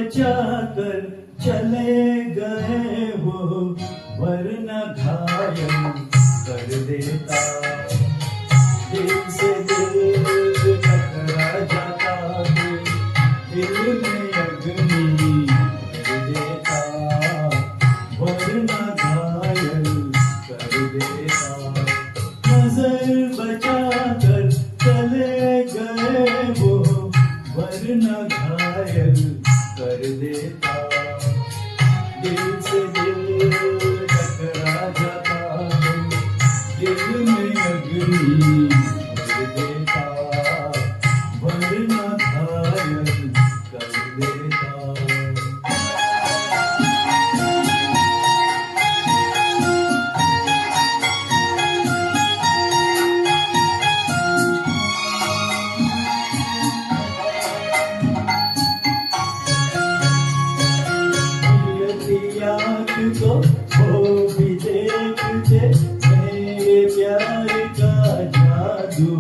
बचा कर चले गए वो, वरना घायल कर देता। दिल से दिल टकरा जाता तो दिल में अग्नि कर देता, वरना घायल कर देता। नजर बचा कर चले गए वो, वरना घायल कर देता। दिल से दिल टकरा जाता तो दिल में अग्नि कर देता, वरना घायल कर देता। तो वो भी देखते मेरे प्यार का जादू,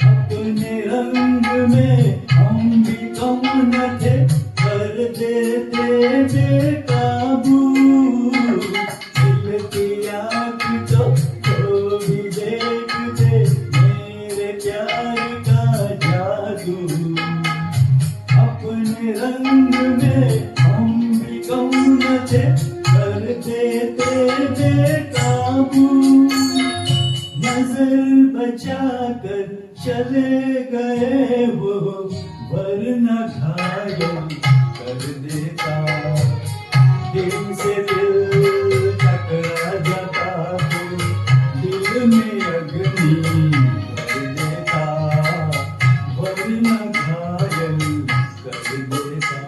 अपने रंग में हम भी कम न थे, कर देते बेकाबू। दिल की आँख तो वो भी देखते मेरे प्यार का जादू, अपने रंग में हम भी कम न थे, कर देते बेकाबू। नजर बचा कर चले गए वो, वरना घायल कर देता। दिल से दिल टकरा जाता तो दिल में अग्नि कर देता, वरना घायल कर देता।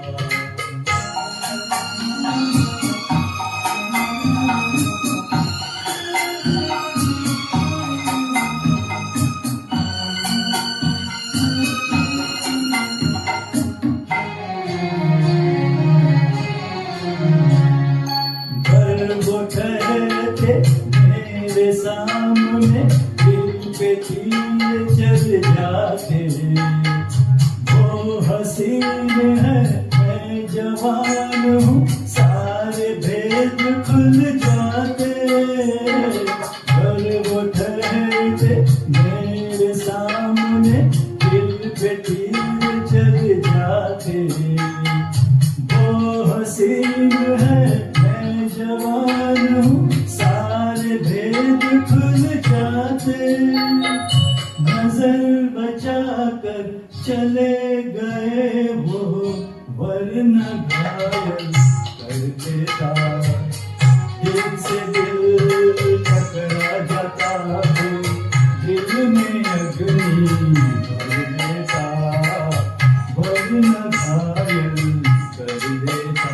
वो ठहरते मेरे सामने, दिल पे तीर चल जाते। वो हसीन है मैं जवान हूँ, सारे भेद खुल जाते। पर वो ठहरते मेरे सामने, दिल पे तीर चल जाते। वो हसीन है जवान हूँ, सारे भेद खुल जाते। नजर बचा कर चले गए वो, वरना घायल कर देता। दिल से दिल टकरा जाता तो दिल में अग्नि कर देता, वरना घायल कर देता।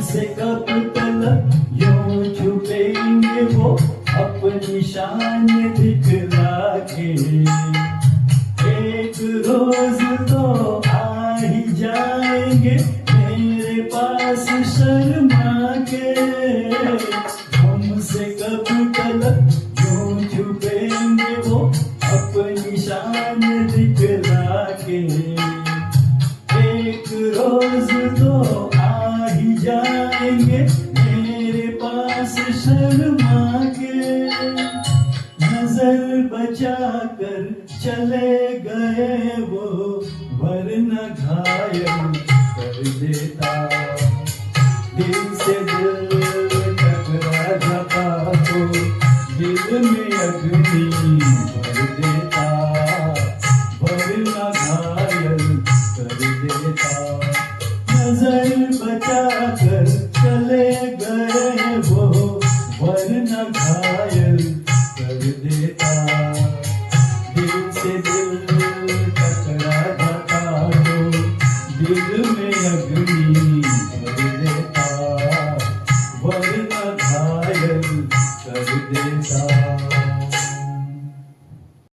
से कब तक यूं छुपेंगे वो, अपनी शान दिखला के। एक रोज तो आ ही जाएंगे मेरे पास शर्मा के। हमसे कब तक यूं छुपेंगे वो, अपनी शान दिखला के। एक रोज तो जाएंगे मेरे पास शर्मा के। नजर बचा कर चले गए वो, वरना घायल कर देता। दिल से दिल टकरा जाता तो दिल में अग्नि भर देता, वरना घायल कर देता। नजर बचा कर चले गए वो, वरना घायल कर देता। दिल से दिल टकरा जाता तो दिल में अग्नि भर देता, वरना घायल कर देता।